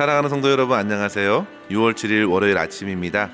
사랑하는 성도 여러분, 안녕하세요. 6월 7일 월요일 아침입니다.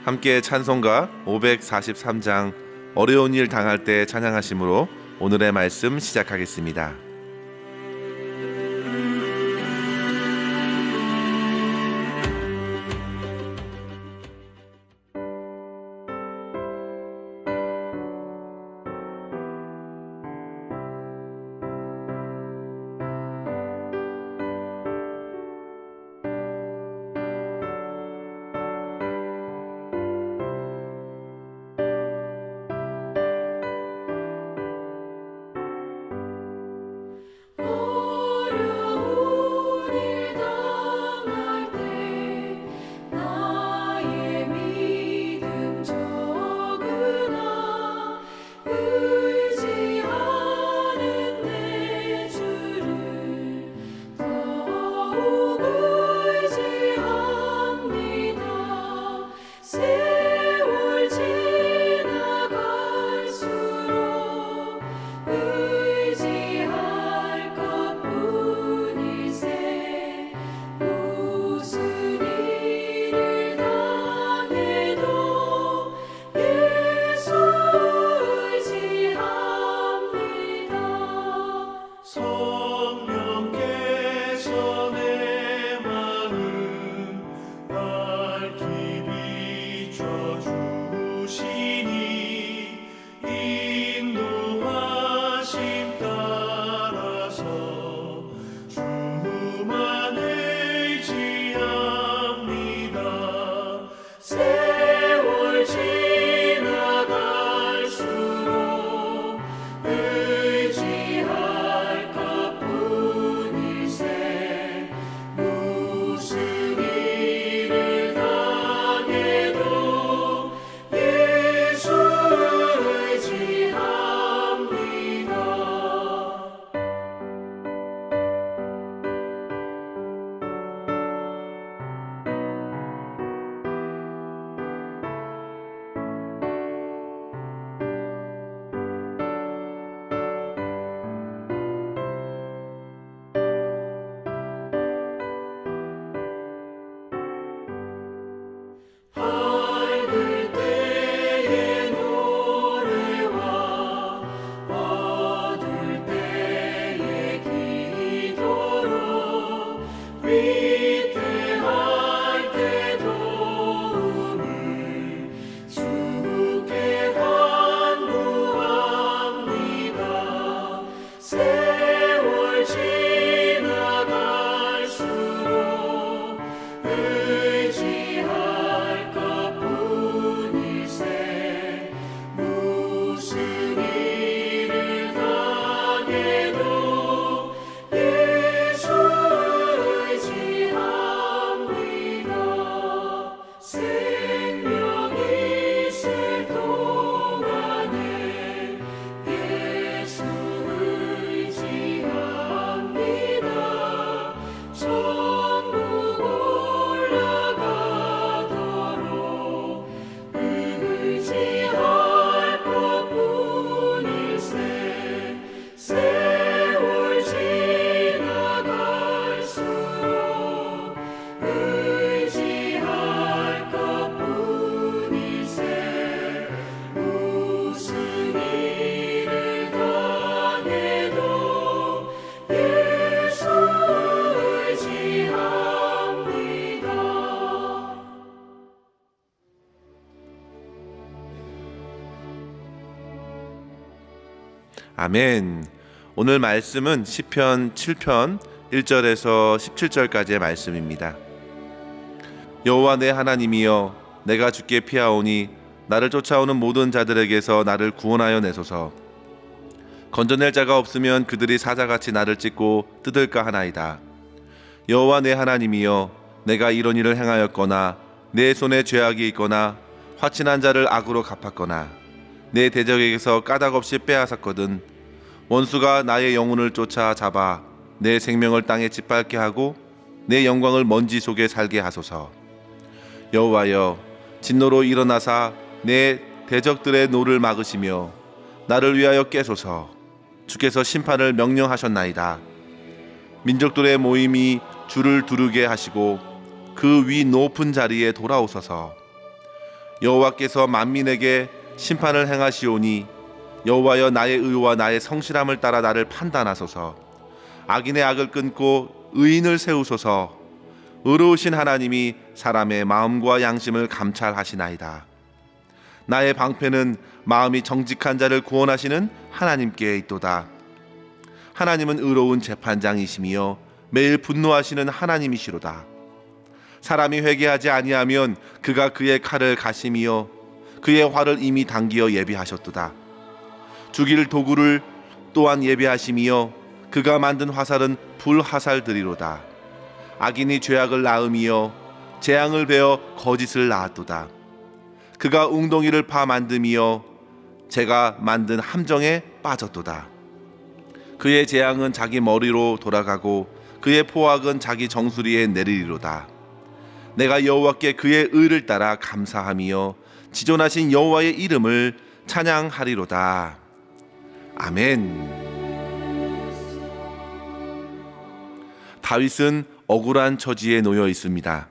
함께 찬송가 543장 어려운 일 당할 때 찬양하심으로 오늘의 말씀 시작하겠습니다. 아멘. 오늘 말씀은 시편 7편 1절에서 17절까지의 말씀입니다. 여호와 내 하나님이여, 내가 주께 피하오니 나를 쫓아오는 모든 자들에게서 나를 구원하여 내소서. 건져낼 자가 없으면 그들이 사자같이 나를 찢고 뜯을까 하나이다. 여호와 내 하나님이여, 내가 이런 일을 행하였거나 내 손에 죄악이 있거나 화친한 자를 악으로 갚았거나 내 대적에게서 까닭없이 빼앗았거든 원수가 나의 영혼을 쫓아 잡아 내 생명을 땅에 짓밟게 하고 내 영광을 먼지 속에 살게 하소서. 여호와여, 진노로 일어나사 내 대적들의 노를 막으시며 나를 위하여 깨소서. 주께서 심판을 명령하셨나이다. 민족들의 모임이 주를 두르게 하시고 그 위 높은 자리에 돌아오소서. 여호와께서 만민에게 심판을 행하시오니 여호와여, 나의 의와 나의 성실함을 따라 나를 판단하소서. 악인의 악을 끊고 의인을 세우소서. 의로우신 하나님이 사람의 마음과 양심을 감찰하시나이다. 나의 방패는 마음이 정직한 자를 구원하시는 하나님께 있도다. 하나님은 의로운 재판장이시며 매일 분노하시는 하나님이시로다. 사람이 회개하지 아니하면 그가 그의 칼을 가심이요 그의 활을 이미 당기어 예비하셨도다. 죽일 도구를 또한 예비하심이요 그가 만든 화살은 불화살들이로다. 악인이 죄악을 낳음이요 재앙을 베어 거짓을 낳았도다. 그가 웅덩이를 파 만듦이요 제가 만든 함정에 빠졌도다. 그의 재앙은 자기 머리로 돌아가고 그의 포악은 자기 정수리에 내리리로다. 내가 여호와께 그의 의를 따라 감사하며 지존하신 여호와의 이름을 찬양하리로다. 아멘. 다윗은 억울한 처지에 놓여 있습니다.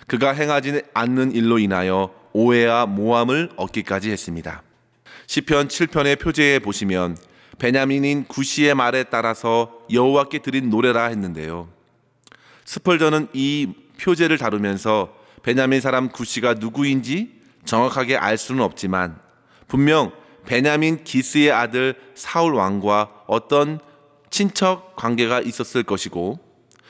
그가 행하지 않는 일로 인하여 오해와 모함을 얻기까지 했습니다. 시편 7편의 표제에 보시면 베냐민인 구시의 말에 따라서 여호와께 드린 노래라 했는데요. 스펄전은 이 표제를 다루면서 베냐민 사람 구시가 누구인지 정확하게 알 수는 없지만 분명 베냐민 기스의 아들 사울 왕과 어떤 친척 관계가 있었을 것이고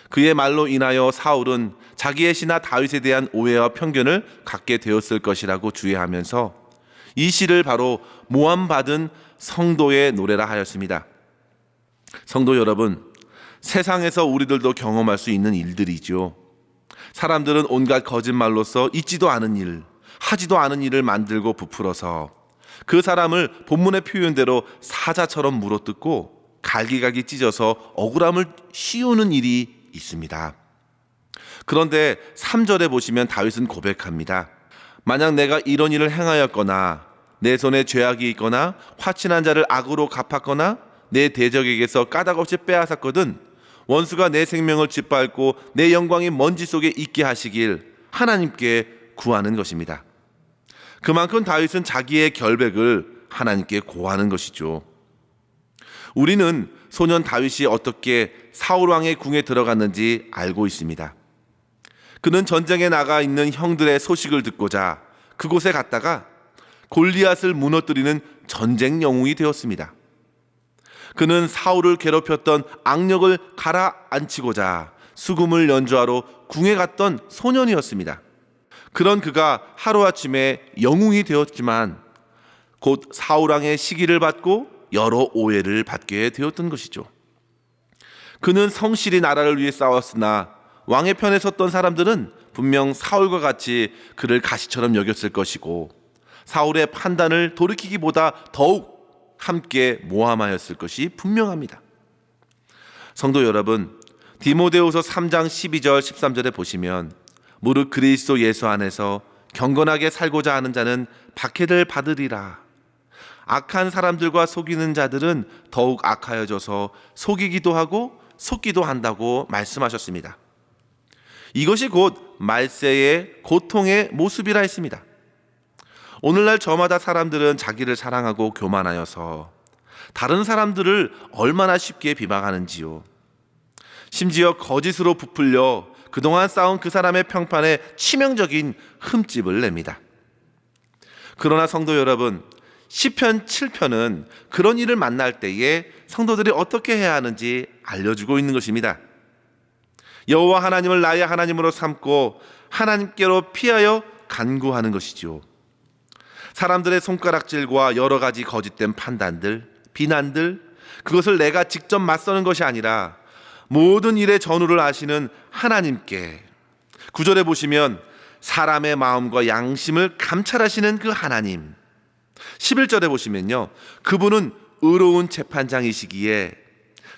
그의 말로 인하여 사울은 자기의 신하 다윗에 대한 오해와 편견을 갖게 되었을 것이라고 주의하면서 이 시를 바로 모함받은 성도의 노래라 하였습니다. 성도 여러분, 세상에서 우리들도 경험할 수 있는 일들이죠. 사람들은 온갖 거짓말로서 있지도 않은 일, 하지도 않은 일을 만들고 부풀어서 그 사람을 본문의 표현대로 사자처럼 물어뜯고 갈기갈기 찢어서 억울함을 씌우는 일이 있습니다. 그런데 3절에 보시면 다윗은 고백합니다. 만약 내가 이런 일을 행하였거나 내 손에 죄악이 있거나 화친한 자를 악으로 갚았거나 내 대적에게서 까닭없이 빼앗았거든 원수가 내 생명을 짓밟고 내 영광이 먼지 속에 있게 하시길 하나님께 구하는 것입니다. 그만큼 다윗은 자기의 결백을 하나님께 고하는 것이죠. 우리는 소년 다윗이 어떻게 사울 왕의 궁에 들어갔는지 알고 있습니다. 그는 전쟁에 나가 있는 형들의 소식을 듣고자 그곳에 갔다가 골리앗을 무너뜨리는 전쟁 영웅이 되었습니다. 그는 사울을 괴롭혔던 악력을 가라앉히고자 수금을 연주하러 궁에 갔던 소년이었습니다. 그런 그가 하루아침에 영웅이 되었지만 곧 사울 왕의 시기를 받고 여러 오해를 받게 되었던 것이죠. 그는 성실히 나라를 위해 싸웠으나 왕의 편에 섰던 사람들은 분명 사울과 같이 그를 가시처럼 여겼을 것이고 사울의 판단을 돌이키기보다 더욱 함께 모함하였을 것이 분명합니다. 성도 여러분, 디모데후서 3장 12절 13절에 보시면 무릇 그리스도 예수 안에서 경건하게 살고자 하는 자는 박해를 받으리라. 악한 사람들과 속이는 자들은 더욱 악하여져서 속이기도 하고 속기도 한다고 말씀하셨습니다. 이것이 곧 말세의 고통의 모습이라 했습니다. 오늘날 저마다 사람들은 자기를 사랑하고 교만하여서 다른 사람들을 얼마나 쉽게 비방하는지요. 심지어 거짓으로 부풀려 그동안 쌓은 그 사람의 평판에 치명적인 흠집을 냅니다. 그러나 성도 여러분, 시편 7편은 그런 일을 만날 때에 성도들이 어떻게 해야 하는지 알려주고 있는 것입니다. 여호와 하나님을 나의 하나님으로 삼고 하나님께로 피하여 간구하는 것이죠. 사람들의 손가락질과 여러 가지 거짓된 판단들, 비난들, 그것을 내가 직접 맞서는 것이 아니라 모든 일의 전후를 아시는 하나님께, 9절에 보시면 사람의 마음과 양심을 감찰하시는 그 하나님, 11절에 보시면요, 그분은 의로운 재판장이시기에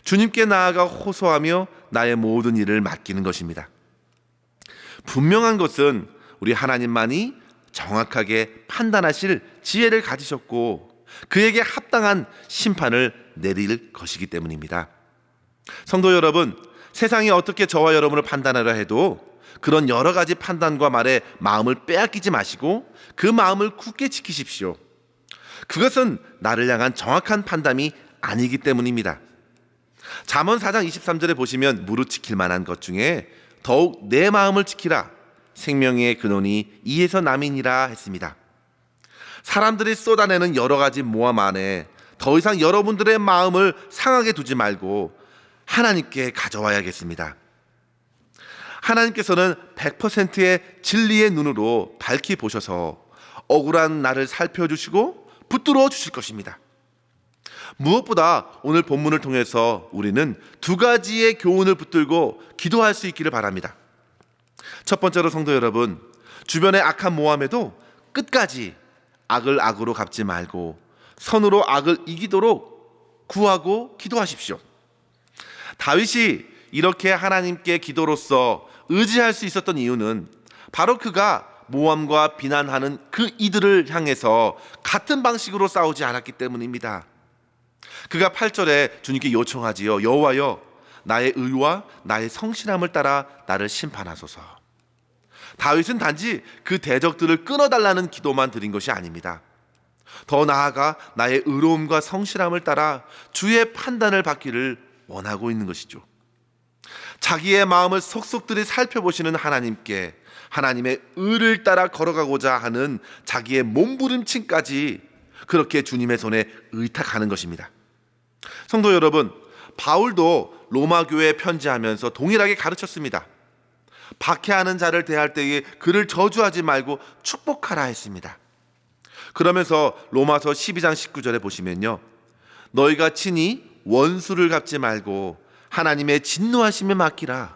주님께 나아가 호소하며 나의 모든 일을 맡기는 것입니다. 분명한 것은 우리 하나님만이 정확하게 판단하실 지혜를 가지셨고 그에게 합당한 심판을 내릴 것이기 때문입니다. 성도 여러분, 세상이 어떻게 저와 여러분을 판단하려 해도 그런 여러 가지 판단과 말에 마음을 빼앗기지 마시고 그 마음을 굳게 지키십시오. 그것은 나를 향한 정확한 판단이 아니기 때문입니다. 잠언 4장 23절에 보시면 무릇 지킬 만한 것 중에 더욱 내 마음을 지키라. 생명의 근원이 이에서 남이니라 했습니다. 사람들이 쏟아내는 여러 가지 모함 안에 더 이상 여러분들의 마음을 상하게 두지 말고 하나님께 가져와야겠습니다. 하나님께서는 100%의 진리의 눈으로 밝히 보셔서 억울한 나를 살펴주시고 붙들어 주실 것입니다. 무엇보다 오늘 본문을 통해서 우리는 두 가지의 교훈을 붙들고 기도할 수 있기를 바랍니다. 첫 번째로 성도 여러분, 주변의 악한 모함에도 끝까지 악을 악으로 갚지 말고 선으로 악을 이기도록 구하고 기도하십시오. 다윗이 이렇게 하나님께 기도로서 의지할 수 있었던 이유는 바로 그가 모함과 비난하는 그 이들을 향해서 같은 방식으로 싸우지 않았기 때문입니다. 그가 8절에 주님께 요청하지요. 여호와여, 나의 의와 나의 성실함을 따라 나를 심판하소서. 다윗은 단지 그 대적들을 끊어달라는 기도만 드린 것이 아닙니다. 더 나아가 나의 의로움과 성실함을 따라 주의 판단을 받기를 원하고 있는 것이죠. 자기의 마음을 속속들이 살펴보시는 하나님께 하나님의 의를 따라 걸어가고자 하는 자기의 몸부림침까지 그렇게 주님의 손에 의탁하는 것입니다. 성도 여러분, 바울도 로마 교회에 편지하면서 동일하게 가르쳤습니다. 박해하는 자를 대할 때에 그를 저주하지 말고 축복하라 했습니다. 그러면서 로마서 12장 19절에 보시면요, 너희가 친히 원수를 갚지 말고 하나님의 진노하심에 맡기라.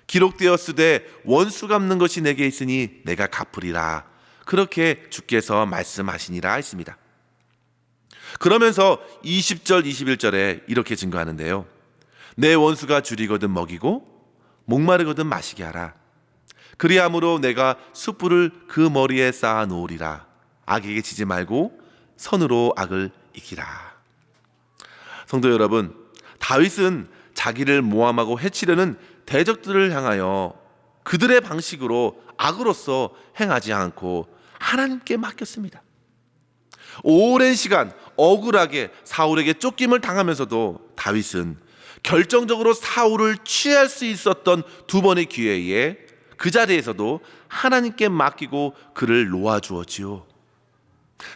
기록되었으되 원수 갚는 것이 내게 있으니 내가 갚으리라. 그렇게 주께서 말씀하시니라 했습니다. 그러면서 20절 21절에 이렇게 증거하는데요, 내 원수가 줄이거든 먹이고 목마르거든 마시게 하라. 그리함으로 내가 숯불을 그 머리에 쌓아 놓으리라. 악에게 지지 말고 선으로 악을 이기라. 성도 여러분, 다윗은 자기를 모함하고 해치려는 대적들을 향하여 그들의 방식으로 악으로서 행하지 않고 하나님께 맡겼습니다. 오랜 시간 억울하게 사울에게 쫓김을 당하면서도 다윗은 결정적으로 사울을 취할 수 있었던 두 번의 기회에 그 자리에서도 하나님께 맡기고 그를 놓아주었지요.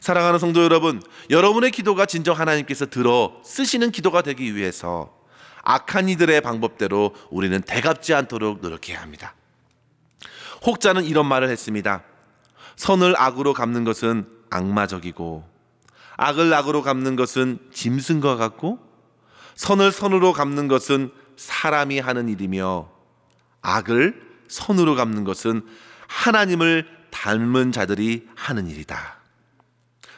사랑하는 성도 여러분, 여러분의 기도가 진정 하나님께서 들어 쓰시는 기도가 되기 위해서 악한 이들의 방법대로 우리는 대갚지 않도록 노력해야 합니다. 혹자는 이런 말을 했습니다. 선을 악으로 갚는 것은 악마적이고 악을 악으로 갚는 것은 짐승과 같고 선을 선으로 갚는 것은 사람이 하는 일이며 악을 선으로 갚는 것은 하나님을 닮은 자들이 하는 일이다.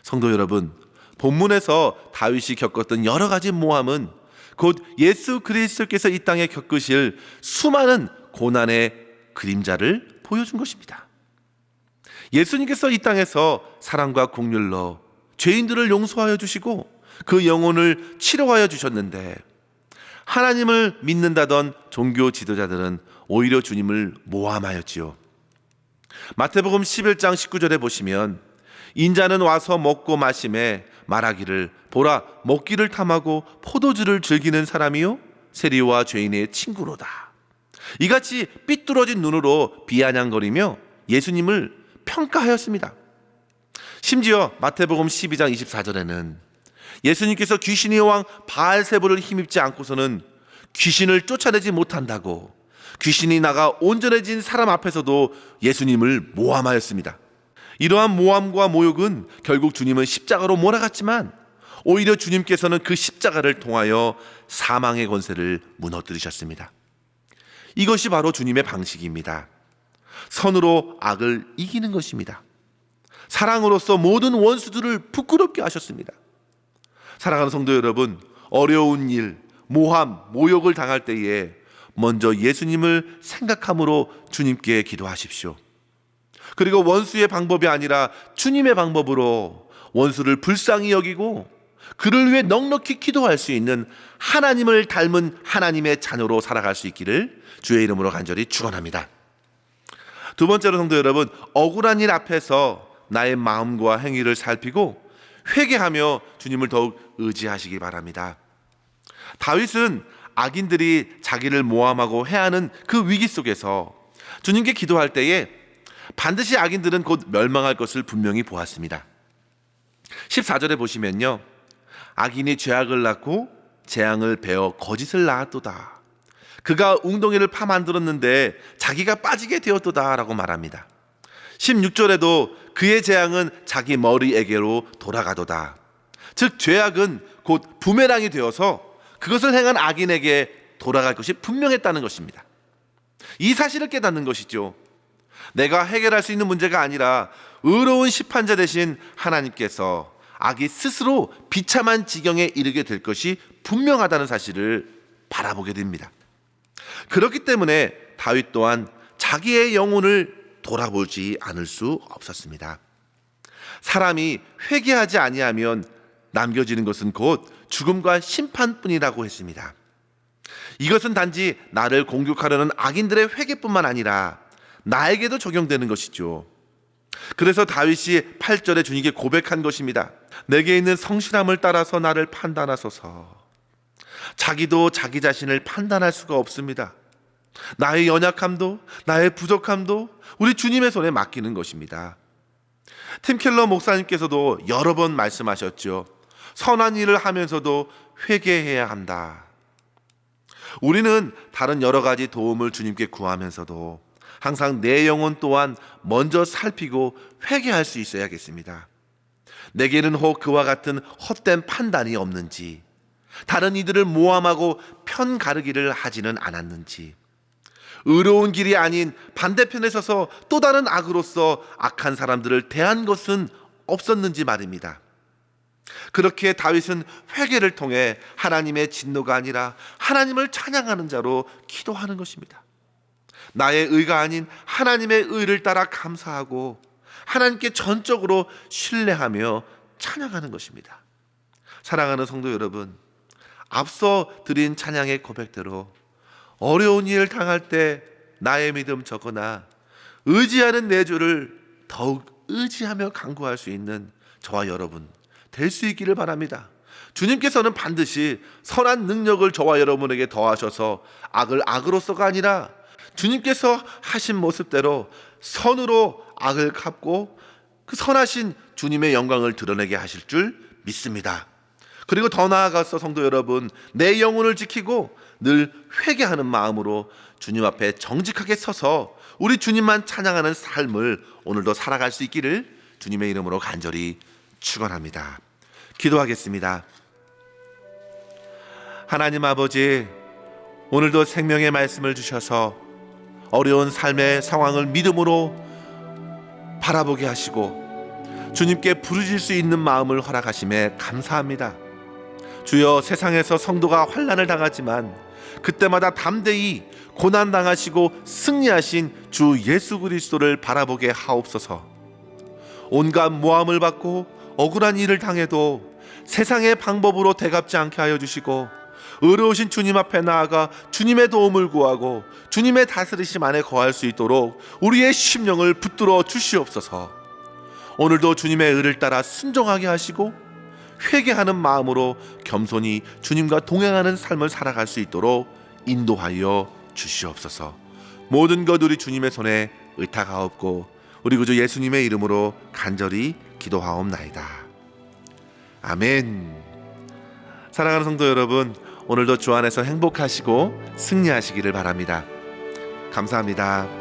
성도 여러분, 본문에서 다윗이 겪었던 여러 가지 모함은 곧 예수 그리스도께서 이 땅에 겪으실 수많은 고난의 그림자를 보여준 것입니다. 예수님께서 이 땅에서 사랑과 긍휼로 죄인들을 용서하여 주시고 그 영혼을 치료하여 주셨는데, 하나님을 믿는다던 종교 지도자들은 오히려 주님을 모함하였지요. 마태복음 11장 19절에 보시면 인자는 와서 먹고 마심에 말하기를 보라, 먹기를 탐하고 포도주를 즐기는 사람이요 세리와 죄인의 친구로다. 이같이 삐뚤어진 눈으로 비아냥거리며 예수님을 평가하였습니다. 심지어 마태복음 12장 24절에는 예수님께서 귀신의 왕 바알세불을 힘입지 않고서는 귀신을 쫓아내지 못한다고 귀신이 나가 온전해진 사람 앞에서도 예수님을 모함하였습니다. 이러한 모함과 모욕은 결국 주님은 십자가로 몰아갔지만 오히려 주님께서는 그 십자가를 통하여 사망의 권세를 무너뜨리셨습니다. 이것이 바로 주님의 방식입니다. 선으로 악을 이기는 것입니다. 사랑으로서 모든 원수들을 부끄럽게 하셨습니다. 사랑하는 성도 여러분, 어려운 일, 모함, 모욕을 당할 때에 먼저 예수님을 생각함으로 주님께 기도하십시오. 그리고 원수의 방법이 아니라 주님의 방법으로 원수를 불쌍히 여기고 그를 위해 넉넉히 기도할 수 있는 하나님을 닮은 하나님의 자녀로 살아갈 수 있기를 주의 이름으로 간절히 축원합니다. 두 번째로 성도 여러분, 억울한 일 앞에서 나의 마음과 행위를 살피고 회개하며 주님을 더욱 의지하시기 바랍니다. 다윗은 악인들이 자기를 모함하고 해하는 그 위기 속에서 주님께 기도할 때에 반드시 악인들은 곧 멸망할 것을 분명히 보았습니다. 14절에 보시면요, 악인이 죄악을 낳고 재앙을 베어 거짓을 낳았도다. 그가 웅덩이를 파 만들었는데 자기가 빠지게 되었도다 라고 말합니다. 16절에도 그의 재앙은 자기 머리에게로 돌아가도다. 즉 죄악은 곧 부메랑이 되어서 그것을 행한 악인에게 돌아갈 것이 분명했다는 것입니다. 이 사실을 깨닫는 것이죠. 내가 해결할 수 있는 문제가 아니라 의로운 심판자 되신 하나님께서 악이 스스로 비참한 지경에 이르게 될 것이 분명하다는 사실을 바라보게 됩니다. 그렇기 때문에 다윗 또한 자기의 영혼을 돌아보지 않을 수 없었습니다. 사람이 회개하지 아니하면 남겨지는 것은 곧 죽음과 심판뿐이라고 했습니다. 이것은 단지 나를 공격하려는 악인들의 회개뿐만 아니라 나에게도 적용되는 것이죠. 그래서 다윗이 8절에 주님께 고백한 것입니다. 내게 있는 성실함을 따라서 나를 판단하소서. 자기도 자기 자신을 판단할 수가 없습니다. 나의 연약함도 나의 부족함도 우리 주님의 손에 맡기는 것입니다. 팀 켈러 목사님께서도 여러 번 말씀하셨죠. 선한 일을 하면서도 회개해야 한다. 우리는 다른 여러 가지 도움을 주님께 구하면서도 항상 내 영혼 또한 먼저 살피고 회개할 수 있어야겠습니다. 내게는 혹 그와 같은 헛된 판단이 없는지, 다른 이들을 모함하고 편 가르기를 하지는 않았는지, 의로운 길이 아닌 반대편에 서서 또 다른 악으로서 악한 사람들을 대한 것은 없었는지 말입니다. 그렇게 다윗은 회개를 통해 하나님의 진노가 아니라 하나님을 찬양하는 자로 기도하는 것입니다. 나의 의가 아닌 하나님의 의를 따라 감사하고 하나님께 전적으로 신뢰하며 찬양하는 것입니다. 사랑하는 성도 여러분, 앞서 드린 찬양의 고백대로 어려운 일을 당할 때 나의 믿음 적으나 의지하는 내 주를 더욱 의지하며 간구할 수 있는 저와 여러분 될 수 있기를 바랍니다. 주님께서는 반드시 선한 능력을 저와 여러분에게 더하셔서 악을 악으로서가 아니라 주님께서 하신 모습대로 선으로 악을 갚고 그 선하신 주님의 영광을 드러내게 하실 줄 믿습니다. 그리고 더 나아가서 성도 여러분, 내 영혼을 지키고 늘 회개하는 마음으로 주님 앞에 정직하게 서서 우리 주님만 찬양하는 삶을 오늘도 살아갈 수 있기를 주님의 이름으로 간절히 축원합니다. 기도하겠습니다. 하나님 아버지, 오늘도 생명의 말씀을 주셔서 어려운 삶의 상황을 믿음으로 바라보게 하시고 주님께 부르짖을 수 있는 마음을 허락하심에 감사합니다. 주여, 세상에서 성도가 환난을 당하지만 그때마다 담대히 고난당하시고 승리하신 주 예수 그리스도를 바라보게 하옵소서. 온갖 모함을 받고 억울한 일을 당해도 세상의 방법으로 대갚지 않게 하여 주시고 의로우신 주님 앞에 나아가 주님의 도움을 구하고 주님의 다스리심 안에 거할 수 있도록 우리의 심령을 붙들어 주시옵소서. 오늘도 주님의 의를 따라 순종하게 하시고 회개하는 마음으로 겸손히 주님과 동행하는 삶을 살아갈 수 있도록 인도하여 주시옵소서. 모든 것 우리 주님의 손에 의탁하옵고 우리 구주 예수님의 이름으로 간절히 기도하옵나이다. 아멘. 사랑하는 성도 여러분, 오늘도 주 안에서 행복하시고 승리하시기를 바랍니다. 감사합니다.